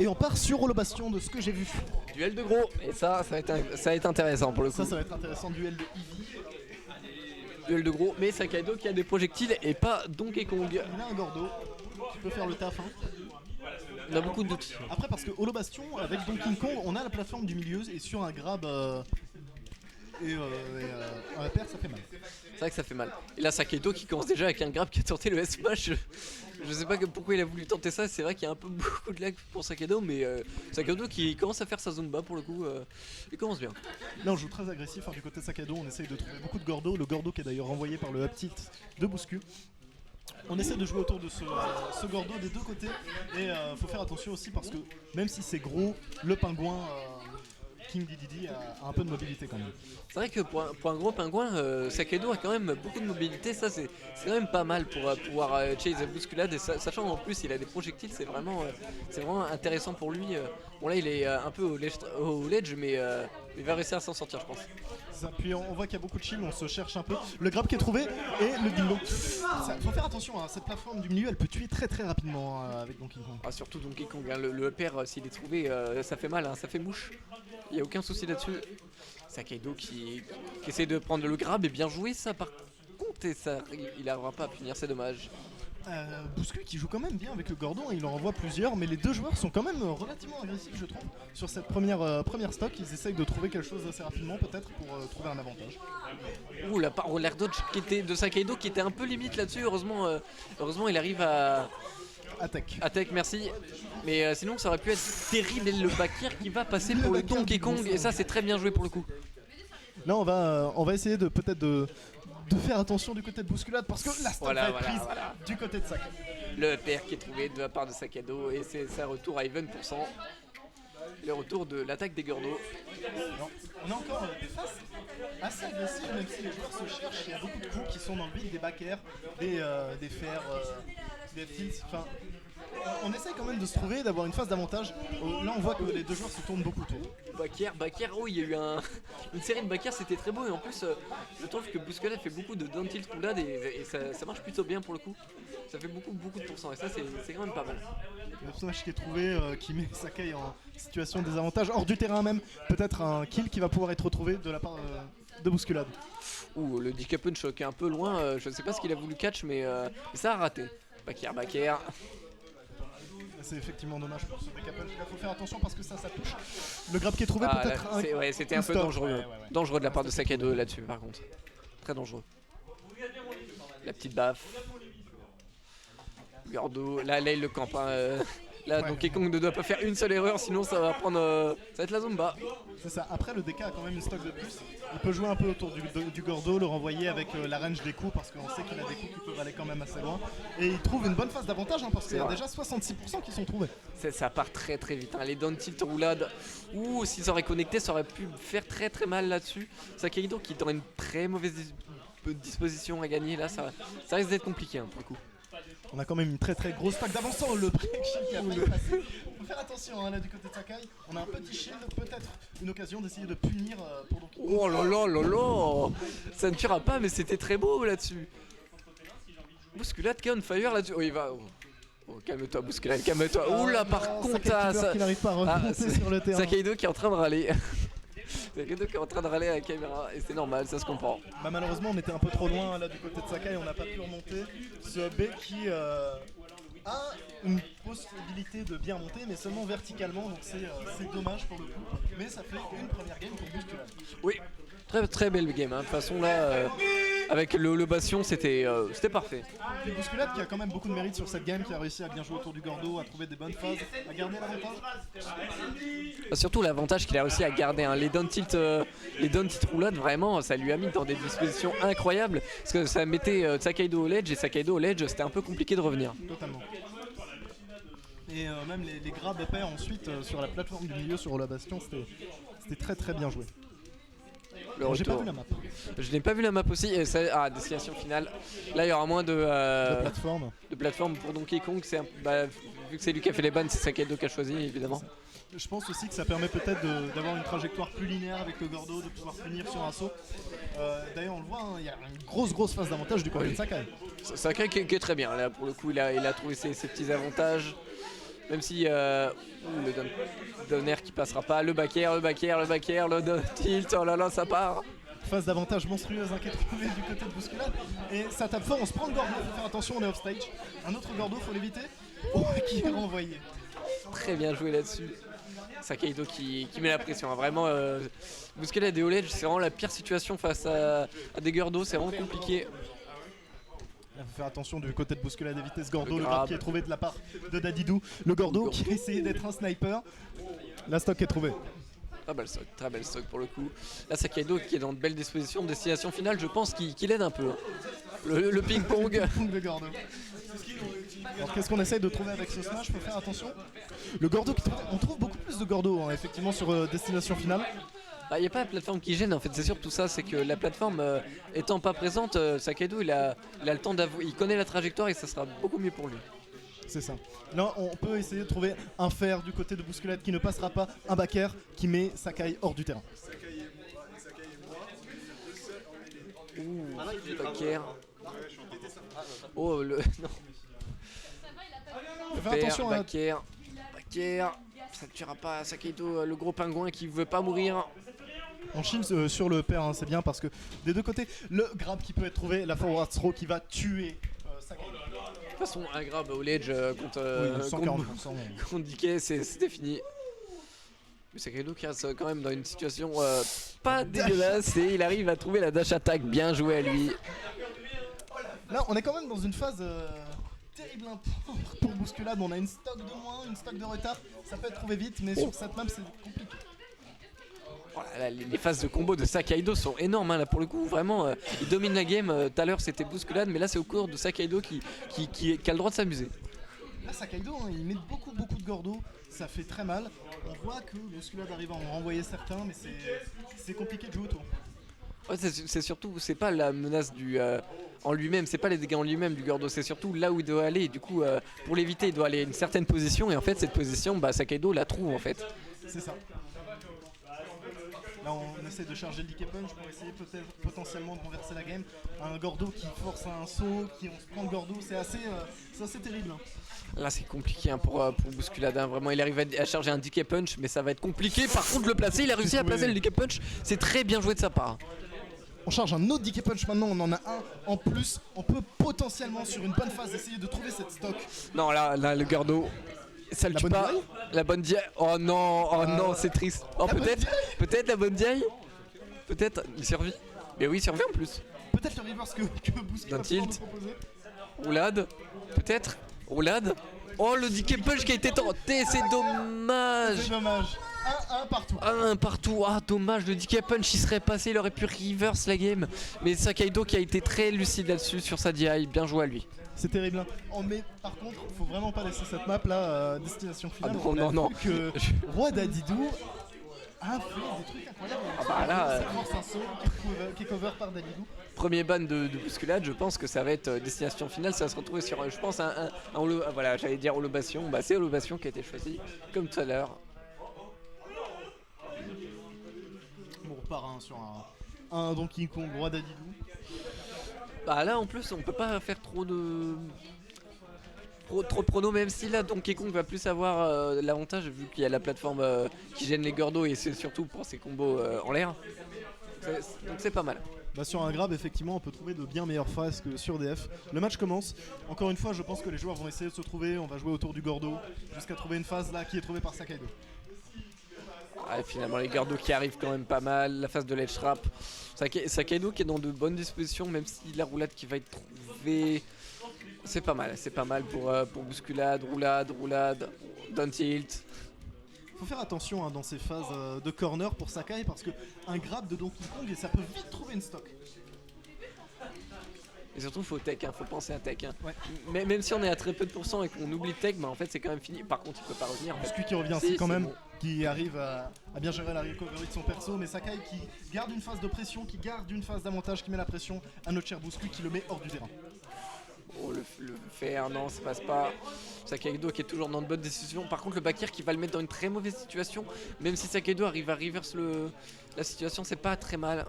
Et on part sur Holobastion de ce que j'ai vu. Duel de gros, et ça va être intéressant pour le coup. Ça va être intéressant, duel de Eevee. Duel de gros, mais Sakaido qui a des projectiles et pas Donkey Kong. Il a un Gordo qui peut faire le taf. Hein. On a beaucoup de doutes. Après, parce que Holobastion, avec Donkey Kong, on a la plateforme du milieu et sur un grab un paire, ça fait mal. C'est vrai que ça fait mal. Et là, Sakaido qui commence déjà avec un grab qui a tenté le S-Smash. Je sais pas pourquoi il a voulu tenter ça, c'est vrai qu'il y a un peu beaucoup de lag pour Sakaido, mais Sakaido qui commence à faire sa zone bas pour le coup, il commence bien. Là on joue très agressif, du côté de Sakaido, on essaye de trouver beaucoup de Gordo, le Gordo qui est d'ailleurs renvoyé par le up tilt de Bouscu. On essaie de jouer autour de ce Gordo des deux côtés, et faut faire attention aussi parce que même si c'est gros, le pingouin King Dedede a un peu de mobilité quand même. C'est vrai que pour un gros pingouin, Sakaido a quand même beaucoup de mobilité, ça c'est quand même pas mal pour pouvoir chase la bousculade, et sachant en plus il a des projectiles, c'est vraiment intéressant pour lui. Bon là il est un peu au ledge, mais il va réussir à s'en sortir je pense. Ça, puis on voit qu'il y a beaucoup de chill, on se cherche un peu. Le grab qui est trouvé et le dingo. Faut faire attention, cette plateforme du milieu elle peut tuer très très rapidement avec Donkey Kong. Ah, surtout Donkey Kong, le pair s'il est trouvé ça fait mal, ça fait mouche. Il n'y a aucun souci là-dessus. Sakaido qui essaie de prendre le grab et bien joué ça par contre, et ça, il n'arrivera pas à punir, c'est dommage. Bouscu qui joue quand même bien avec le Gordon, il en envoie plusieurs, mais les deux joueurs sont quand même relativement agressifs je trouve. Sur cette première stock, ils essayent de trouver quelque chose assez rapidement peut-être pour trouver un avantage. Ouh, l'air dodge de Sakaido qui était un peu limite là-dessus, heureusement il arrive à... Attack, merci. Mais sinon ça aurait pu être terrible, et le Bakir qui va passer pour le Donkey Kong, et ça c'est très bien joué pour le coup. Là on va essayer de peut-être de faire attention du côté de Bousculade parce que la stock va être prise du côté de Sakaido. Le père qui est trouvé de la part de Sakaido, et c'est sa retour à even %. Le retour de l'attaque des Gordos. On a encore des faces assez agressives, même si les joueurs se cherchent. Il y a beaucoup de coups qui sont dans le vide, des back air, des fers, des tilts. Enfin, on essaye quand même de se trouver, d'avoir une phase d'avantage. Là, on voit que les deux joueurs se tournent beaucoup autour. Back air, oh, il y a eu une série de back air, c'était très beau. Et en plus, je trouve que Bousculade fait beaucoup de down tilt roulade et ça marche plutôt bien pour le coup. Ça fait beaucoup de pourcents, et ça, c'est quand même pas mal. Le personnage qui est trouvé, qui met Sakai en situation de désavantage, hors du terrain même. Peut-être un kill qui va pouvoir être retrouvé de la part de Bousculade. Ouh, le DK Punch qui est un peu loin, je ne sais pas ce qu'il a voulu catch, mais ça a raté. Back air. C'est effectivement dommage pour ce DK Punch. Il faut faire attention parce que ça touche. Le grab qui est trouvé peut-être c'était un peu dangereux. Dangereux de la part de Sakaido là-dessus par contre. Très dangereux. La petite baffe. Gordo, là il le campe. Là, Donkey Kong ne doit pas faire une seule erreur, sinon ça va prendre. Ça va être la zone bas. C'est ça. Après, le DK a quand même une stock de plus. Il peut jouer un peu autour du Gordo, le renvoyer avec la range des coups parce qu'on sait qu'il a des coups qui peuvent aller quand même assez loin. Et il trouve une bonne phase d'avantage parce qu'il y a déjà 66% qui sont trouvés. Ça part très très vite. Les down tilt roulades, ou s'ils auraient connecté, ça aurait pu faire très très mal là-dessus. Sakaido qui est dans une très mauvaise disposition à gagner. Là, ça risque d'être compliqué pour le coup. On a quand même une très très grosse stack d'avançant, le break shield qui a failli passer. Faut faire attention là du côté de Sakai. On a un petit shield, peut-être une occasion d'essayer de punir pour Donkey Kong. Oh là là là là, ça ne tuera pas, mais c'était très beau là-dessus. Bousculade qui est on fire là-dessus. Oh, il va. Oh, calme-toi, Bousculade, calme-toi. Oula, par contre, ça. Qui n'arrive pas à remonter sur le terrain. Sakaido qui est en train de râler. Sakaido qui est en train de râler à la caméra, et c'est normal, ça se comprend. Malheureusement, on était un peu trop loin là du côté de Sakai, on n'a pas pu remonter. Ce B qui a une possibilité de bien monter, mais seulement verticalement, donc c'est dommage pour le coup. Mais ça fait une première game pour Bousculade. Oui, très très belle game. De toute façon, là, avec le bastion, c'était parfait. Et Bousculade qui a quand même beaucoup de mérite sur cette game, qui a réussi à bien jouer autour du Gordo, à trouver des bonnes phases, à garder l'avantage. Surtout l'avantage qu'il a réussi à garder. Les down tilt roulades, vraiment, ça lui a mis dans des dispositions incroyables. Parce que ça mettait Sakaido au ledge, et Sakaido au ledge, c'était un peu compliqué de revenir. Totalement. Et même les grabs épais ensuite sur la plateforme du milieu sur Holobastion, c'était très très bien joué. J'ai pas vu la map. Je n'ai pas vu la map aussi. Et ça, destination finale. Là, il y aura moins de plateforme pour Donkey Kong. Vu que c'est lui qui a fait les bans, c'est Sakaido qui a choisi, évidemment. Je pense aussi que ça permet peut-être d'avoir une trajectoire plus linéaire avec le Gordo, de pouvoir finir sur un saut. D'ailleurs, on le voit, il y a une grosse phase d'avantage du côté de Sakai. Sakai qui est très bien. Là, pour le coup, il a trouvé ses petits avantages. Même si le down air qui passera pas, le back air, le down tilt, oh là là, ça part. Phase d'avantage monstrueuse qui est trouvée du côté de Bousculade. Et ça tape fort, on se prend le Gordo, faut faire attention, on est off stage. Un autre Gordo, faut l'éviter. Oh, qui est renvoyé. Très bien joué là-dessus. Sakaido qui met la pression, hein. Vraiment. Bousculade et Oledge, c'est vraiment la pire situation face à des Gordos, c'est vraiment compliqué. Il faut faire attention du côté de Bousculade, d'éviter ce Gordo, Le le grab grab qui est trouvé de la part de Dadidou. Le Gordo qui a essayé d'être un sniper. La stock est trouvée. Très belle stock pour le coup. Là, Sakaido qui est dans de belles dispositions, destination finale, je pense qu'il aide un peu. Le ping-pong. Le ping-pong de Gordo. Alors qu'est-ce qu'on essaye de trouver avec ce smash? Faut faire attention. Le Gordo, on trouve beaucoup plus de Gordo effectivement sur destination finale. Il n'y a pas la plateforme qui gêne en fait, c'est surtout ça, c'est que la plateforme étant pas présente, Sakaido il a le temps d'avouer, il connaît la trajectoire et ça sera beaucoup mieux pour lui. C'est ça. Là, on peut essayer de trouver un fer du côté de Bousculade qui ne passera pas, un back air qui met Sakai hors du terrain. Back air. Oh le. Non. Faire attention à. Back air. Ça ne tuera pas Sakaido, le gros pingouin qui veut pas mourir. On chine sur le pair, c'est bien parce que des deux côtés, le grab qui peut être trouvé, la forward throw qui va tuer Sakaido. De toute façon, un grab au ledge contre DK, c'était fini. Mais Sakaido qui reste quand même dans une situation pas dégueulasse et il arrive à trouver la dash attack. Bien joué à lui. Là, on est quand même dans une phase terrible pour Bousculade. On a une stock de moins, une stock de retard. Ça peut être trouvé vite, mais sur cette map, c'est compliqué. Oh là là, les phases de combo de Sakaido sont énormes là pour le coup, vraiment il domine la game. Tout à l'heure c'était Bousculade, mais là c'est au cours de Sakaido qui a le droit de s'amuser. Là Sakaido il met beaucoup de Gordo, ça fait très mal. On voit que Bousculade arrive à en renvoyer certains, mais c'est compliqué de jouer autour. Ouais, c'est surtout, c'est pas la menace en lui-même, c'est pas les dégâts en lui-même du Gordo, c'est surtout là où il doit aller. Du coup pour l'éviter il doit aller à une certaine position et en fait cette position Sakaido la trouve en fait. C'est ça. Là on essaie de charger le DK punch pour essayer peut-être potentiellement de renverser la game. Un Gordo qui force un saut, on se prend le Gordo, c'est assez terrible. Là c'est compliqué pour Bousculade, vraiment il arrive à charger un DK punch mais ça va être compliqué. Par contre le placer, il a réussi à placer le DK punch, c'est très bien joué de sa part. On charge un autre DK punch maintenant, on en a un en plus, on peut potentiellement sur une bonne phase essayer de trouver cette stock. Non là le Gordo, ça le tue pas. La bonne DI. Oh non, c'est triste. Oh peut-être la bonne DI. Peut-être, il survit. Mais oui, il survit en plus. Peut-être le reverse que Bousculade va tilt. proposer. Roulade, peut-être. Roulade. Oh le DK punch qui a été tenté, c'est dommage. C'est dommage. Un partout. Un partout. Ah dommage, le DK punch il serait passé, il aurait pu reverse la game. Mais Sakaido qui a été très lucide là-dessus sur sa DI, bien joué à lui. C'est terrible. Mais par contre, faut vraiment pas laisser cette map là, destination finale. Non. Que Roi Dadidou a fait des trucs incroyables. Là, force un saut qui est cover par Dadidou. Premier ban de Bousculade, je pense que ça va être destination finale, ça va se retrouver sur, je pense, voilà, j'allais dire Holobation. C'est Holobation qui a été choisi, comme tout à l'heure. On repart sur un Donkey Kong Roi Dadidou. Là en plus on peut pas faire trop de pronos, même si là Donkey Kong va plus avoir l'avantage vu qu'il y a la plateforme qui gêne les Gordos et c'est surtout pour ses combos en l'air. Donc c'est pas mal. Sur un grab effectivement on peut trouver de bien meilleures phases que sur DF. Le match commence. Encore une fois je pense que les joueurs vont essayer de se trouver. On va jouer autour du Gordo jusqu'à trouver une phase là qui est trouvée par Sakaido. Finalement les Gordos qui arrivent quand même pas mal. La phase de ledge trap. Sakaido qui est dans de bonnes dispositions, même si la roulade qui va être trouvée, c'est pas mal pour Bousculade, roulade, down tilt. Faut faire attention dans ces phases de corner pour Sakai parce que un grab de Donkey Kong et ça peut vite trouver une stock. Et surtout faut tech, faut penser à tech. Ouais. Mais même si on est à très peu de pourcents et qu'on oublie tech, en fait c'est quand même fini. Par contre il peut pas revenir. Bouscu qui revient quand même, bon. Qui arrive à bien gérer la recovery de son perso, mais Sakai qui garde une phase de pression, qui garde une phase d'avantage, qui met la pression à notre cher Bouscu qui le met hors du terrain. Oh le fer, non ça passe pas. Sakaido qui est toujours dans de bonnes décisions. Par contre le back air qui va le mettre dans une très mauvaise situation. Même si Sakaido arrive à reverse la situation, c'est pas très mal.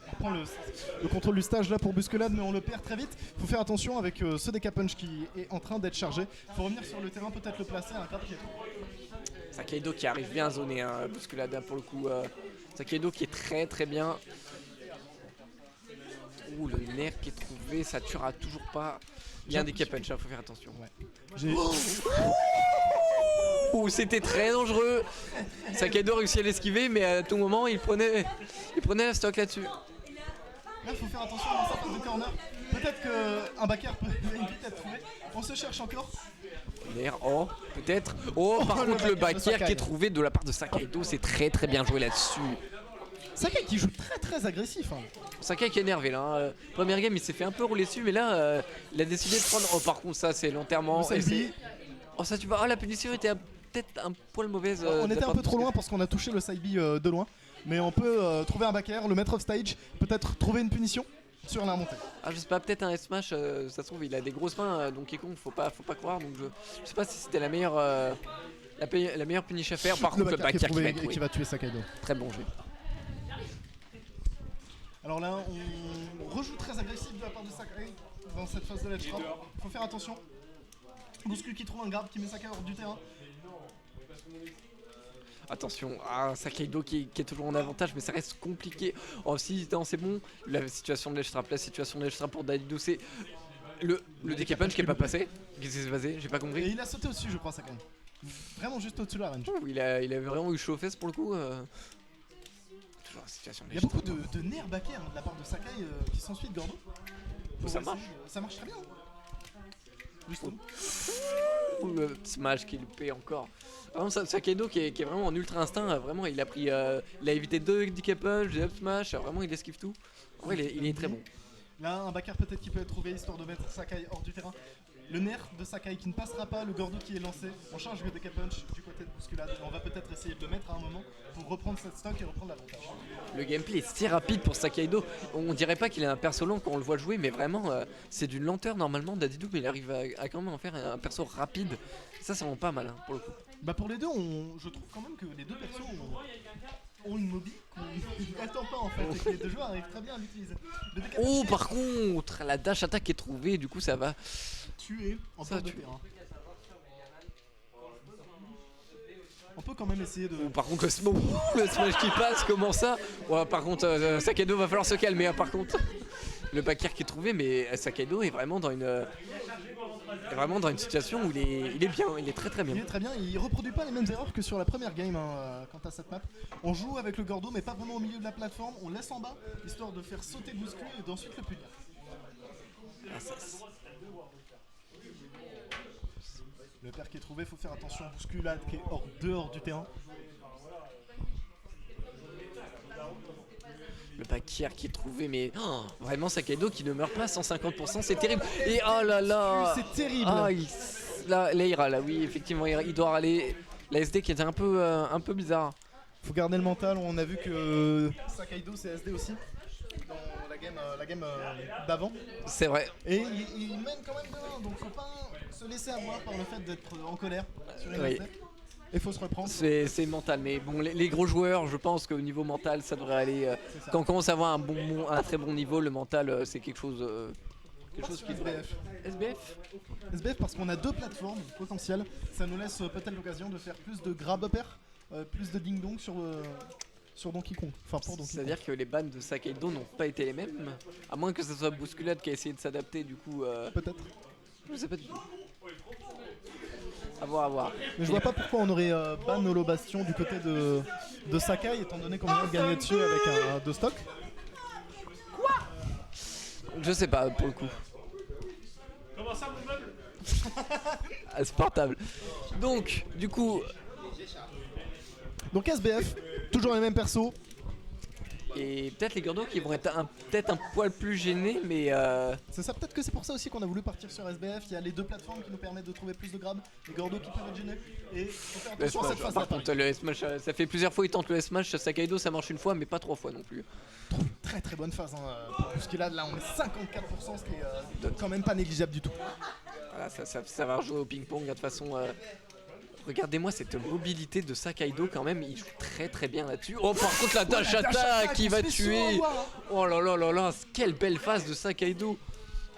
On reprend le contrôle du stage là pour bousculade, mais on le perd très vite. Faut faire attention avec ce DK Punch qui est en train d'être chargé. Faut revenir sur le terrain, peut-être le placer à un grab qui est trop. Sakaido qui arrive bien à zoner bousculade hein, pour le coup. Sakaido qui est très très bien. Ouh, le nerf qui est trouvé, ça tuera toujours pas. Il y a un DK Punch, faut faire attention. Ouais. Ouh, c'était très dangereux. Sakaido réussit à l'esquiver, mais à tout moment il prenait la stock là-dessus. Là, faut faire attention dans sa phase de corner. Peut-être qu'un backer peut vite être trouvé. On se cherche encore. Oh, peut-être. Oh, par contre, le backer qui est trouvé de la part de Sakaido, c'est très très bien joué là-dessus. Sakai qui joue très très agressif. Hein. Sakai qui est énervé là. Hein. Première game, il s'est fait un peu rouler dessus, mais là, il a décidé de prendre. Oh, par contre, ça, c'est l'enterrement. Oh, ça, tu vois. Oh, la punition était peut-être un poil mauvaise. On était un peu trop loin parce qu'on a touché le side B de loin. Mais on peut trouver un backer, le mettre off stage, peut-être trouver une punition sur la montée. Ah, je sais pas, peut-être un S-Smash, ça se trouve, il a des grosses mains, Donkey Kong, faut pas croire. Donc je sais pas si c'était la meilleure punish à faire. Par contre, le backer qui va tuer Sakaido. Très bon jeu. Alors là, on rejoue très agressif de la part de Sakai dans cette phase de ledge drop. Faut faire attention. Bouscul qui trouve un grab qui met Sakai hors du terrain. Attention, Sakaido qui est toujours en avantage, mais ça reste compliqué. Oh, si, non, c'est bon. La situation de ledge trap pour Dadidou, c'est le DK Punch qui est pas passé. Qu'est-ce qui s'est passé? J'ai pas compris. Et il a sauté au-dessus, je crois, Sakai. Vraiment juste au-dessus de la range. Il avait vraiment eu chaud aux fesses pour le coup. Toujours la situation de ledge. Il y a beaucoup de nerfs backer de la part de Sakai qui s'ensuit de Gordo. Ça marche. Ça marche très bien. Justement. Le smash qui loupé encore. Vraiment, Sakaido qui est vraiment en ultra instinct, vraiment il a évité 2 DK Punch, des up smash, vraiment il esquive tout. En vrai, il est très bon. Là, un backer peut-être qui peut être trouvé histoire de mettre Sakai hors du terrain. Le nerf de Sakai qui ne passera pas, le Gordo qui est lancé. On change le DK Punch du côté de bousculade. On va peut-être essayer de le mettre à un moment pour reprendre cette stock et reprendre l'avantage. Le gameplay est si rapide pour Sakaido. On dirait pas qu'il a un perso lent quand on le voit jouer, mais vraiment c'est d'une lenteur normalement Dadidou, mais il arrive à quand même en faire un perso rapide. Ça rend pas mal hein, pour le coup. Bah pour les deux, je trouve quand même que les deux persos ont une mobile qu'on n'attend pas en fait et que les deux joueurs arrivent très bien à l'utiliser. Oh par contre, la dash attack est trouvée, du coup ça va tuer en bord de terrain. On peut quand même essayer de... par contre le smash qui passe, comment ça? Ouais, par contre Sakaido va falloir se calmer hein, par contre. Le backer qui est trouvé, mais Sakaido est vraiment dans une situation où il est bien, il est très très bien. Il est très bien, il reproduit pas les mêmes erreurs que sur la première game hein, quant à cette map. On joue avec le Gordo mais pas vraiment au milieu de la plateforme, on laisse en bas histoire de faire sauter Bouscul et d'ensuite le punir. Le père qui est trouvé, faut faire attention à Bousculade qui est dehors du terrain. Le backer qui est trouvé, mais vraiment Sakaido qui ne meurt pas à 150%, c'est terrible. Et oh là là, c'est terrible. Ah, là il ira là, oui effectivement il doit aller. La SD qui était un peu bizarre. Faut garder le mental, on a vu que Sakaido c'est SD aussi dans la game d'avant. C'est vrai. Et il mène quand même de 1, donc faut pas se laisser avoir par le fait d'être en colère sur une SD. Il faut se reprendre. C'est mental, mais bon, les gros joueurs, je pense qu'au niveau mental, ça devrait aller. Quand on commence à avoir un très bon niveau, le mental, c'est quelque chose qui devrait. SBF parce qu'on a 2 plateformes potentielles, ça nous laisse peut-être l'occasion de faire plus de grab upper, plus de ding dong sur Donkey Kong. Enfin pour Donkey Kong. C'est-à-dire que les bans de Sakaido n'ont pas été les mêmes, à moins que ce soit Bousculade qui a essayé de s'adapter du coup. Peut-être. Je sais pas du tout. À voir. Mais je vois pas pourquoi on aurait ban Holo Bastion du côté de Sakai étant donné qu'on vient de gagner dessus avec un 2 stock. Quoi? Je sais pas pour le coup. Comment ça mon meuble? C'est portable. Donc du coup. Donc SBF, toujours les mêmes persos. Et peut-être les Gordo qui vont être peut-être un poil plus gênés, mais c'est ça, peut-être que c'est pour ça aussi qu'on a voulu partir sur SBF. Il y a les 2 plateformes qui nous permettent de trouver plus de grabs, les Gordo qui peuvent être gênés. Et faut faire attention à cette phase. Par contre, le S-Smash, ça fait plusieurs fois il tente le S-Smash, Sakaido ça marche une fois, mais pas 3 fois non plus. Très très bonne phase, parce que là on est 54%, ce qui est quand même pas négligeable du tout. Voilà, ça va rejouer au ping-pong de toute façon. Regardez-moi cette mobilité de Sakaido quand même, il joue très très bien là-dessus. Oh par contre la dash attack qui va tuer. Oh là là là là, quelle belle phase de Sakaido.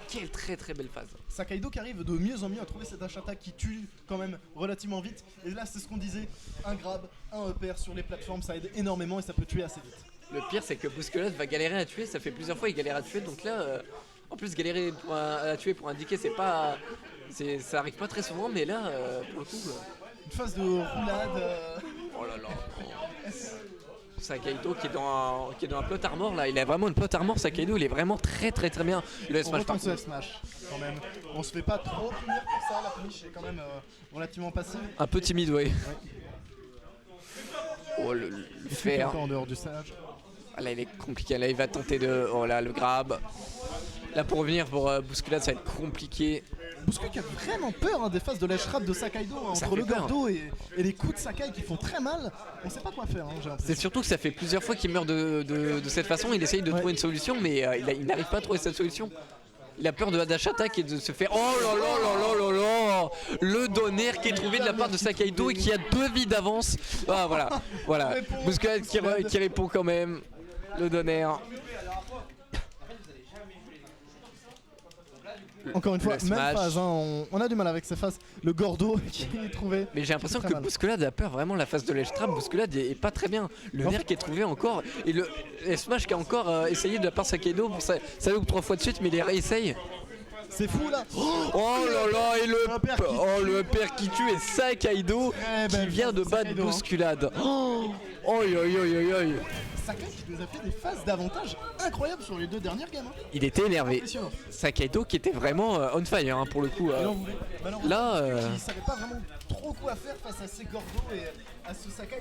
Quelle très très belle phase. Sakaido qui arrive de mieux en mieux à trouver cette dash attack qui tue quand même relativement vite. Et là c'est ce qu'on disait, un grab, un upper sur les plateformes, ça aide énormément et ça peut tuer assez vite. Le pire c'est que Bousculade va galérer à tuer, ça fait plusieurs fois il galère à tuer, donc là en plus galérer à tuer pour indiquer c'est pas... ça arrive pas très souvent, mais là pour le coup... Une phase de roulade... Oh là là. Sakaido qui est dans un plot armor là, il a vraiment une plot armor. Sakaido il est vraiment très très très bien. Le On smash par retente ce smash quand même. On se fait pas trop punir pour ça, la punish est quand même relativement passive. un peu timide, ouais. Oh le fer. Encore en dehors du stage. Ah, là il est compliqué, là il va tenter de... Oh là le grab. Là pour revenir pour Bousculade ça va être compliqué. Bousculade qui a vraiment peur des phases de ledge trap de Sakaido Ça entre fait le peur. gordo et les coups de Sakai qui font très mal. On sait pas quoi faire, j'ai C'est l'impression. surtout que ça fait plusieurs fois qu'il meurt de cette façon, il essaye de trouver une solution mais il n'arrive pas à trouver cette solution. Il a peur de la dash attack et de se faire... Oh là là là là là là. Le donner qui est trouvé de la part de Sakaido et qui a 2 vies d'avance. Ah voilà. Bousculade qui répond quand même. Le donner. Encore une fois, Le même smash. phase, on a du mal avec ces phases. Le gordo qui est trouvé. Mais j'ai l'impression Très que mal. Bousculade a peur vraiment la phase de l'edge trap. Bousculade est pas très bien. Le En nerf fait- qui est trouvé encore. Et le smash qui a encore essayé de la part de Sakaido pour ça loupe 3 fois de suite, mais il réessaye. C'est fou là. Oh là là, et le père qui tue et Sakaido Très qui belle vient phase de de battre Sakaido, hein. Bousculade. Oh, oi oi oi oi. Sakai qui nous a fait des phases d'avantage incroyables sur les 2 dernières games. Il était énervé. Impressionnant. Sakaido qui était vraiment on fire hein, pour le coup. Et là, on voulait- malheureusement, Là, il savait pas vraiment trop quoi faire face à ces gordos et à ce Sakai.